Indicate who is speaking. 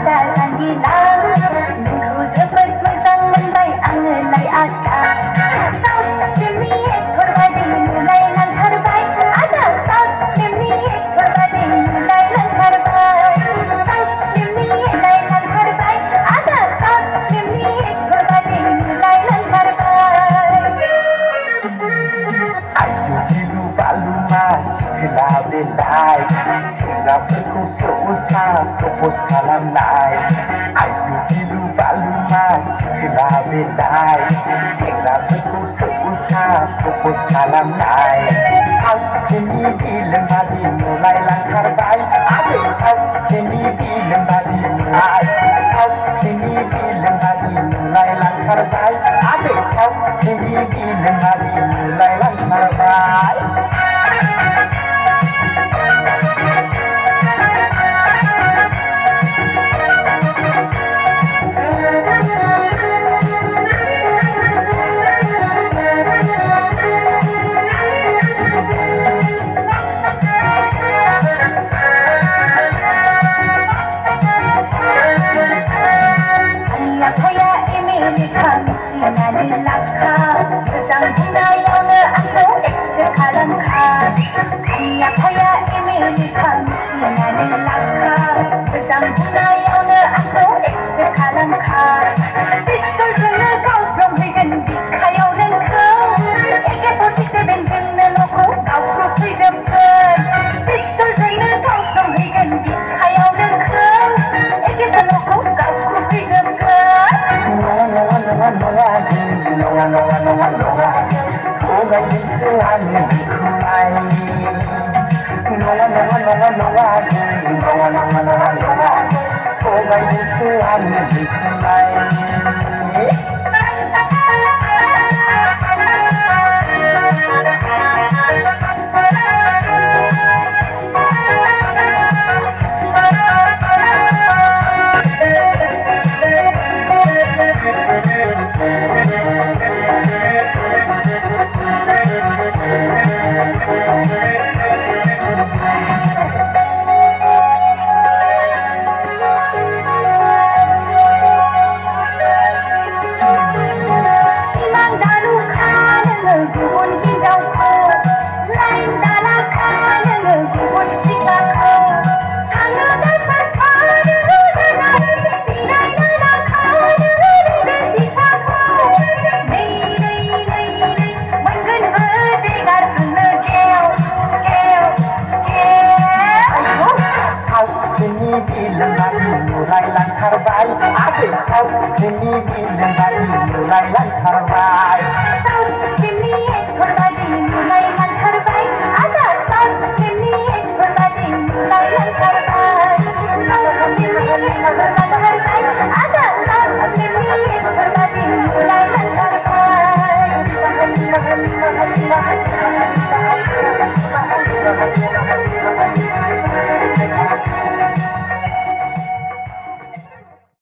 Speaker 1: ada sanggilang nunggu जोबोद मोजां मोनबाय आङो लाय आदा साउथ फिल्मनि एक्टर बादि नुलाय लांथारबाय आदा साउथ फिल्मनि एक्टर बादि नुलाय लांथारबाय साउथ फिल्मनि नुलाय लांथारबाय आदा साउथ फिल्मनि एक्टर बादि नुलाय लांथारबाय
Speaker 2: आयु गिलु बालुमा सिखोला बेलाय सेंग्राफोरखौसो उल्था प्रप'ज खालामनाय आयु गिलु बालुमा सिखोला बेलाय सेंग्राफोरखौसो उल्था प्रप'ज खालामनाय साउथ फिल्मनि फिल्म बादि नुलाय लांथारबाय आदै साउथ फिल्मनि फिल्म बादि नुलाय साउथ फिल्मनि फिल्म बादि नुलाय लांथारबाय आदै साउथ फिल्मनि फिल्म बादि नुलाय लांथारबाय
Speaker 1: मिथिनानै लाखा मोजां बुंनायावनो आंखौ एक्सेप्ट खालामखा आंनि आफाया आमेरिका मिथिनानै लाखा मोजां बुंनायावनो आंखौ एक्सेप्ट खालामखा पिस्तलजोंनो गावब्रबहैगोन बिखायाव नोंखौ AK-47 जोंनो न'खौ गावख्रुबफैजोबगोन पिस्तलजोंनो गावब्रबहैगोन बिखायाव नोंखौ AK-47 न'खौ गावख्रुबफैजोबगोन
Speaker 2: थगायदोंसो आङो बिखौलाय थगायदोंसो आङो बिखौलाय लांथारबाय आदै साउथ फिल्मनि फिल्म बादि नुलाय लांथारबाय
Speaker 1: साउथ फिल्मनि एक्टर बादि नुलाय लांथारबाय आदा साउथ फिल्मनि एक्टर बादि नुलाय लांथारबाय साउथ फिल्मनि एक्टर लांथारबाय आदा साउथ फिल्मनि एक्टर बादि नुलाय लांथारबाय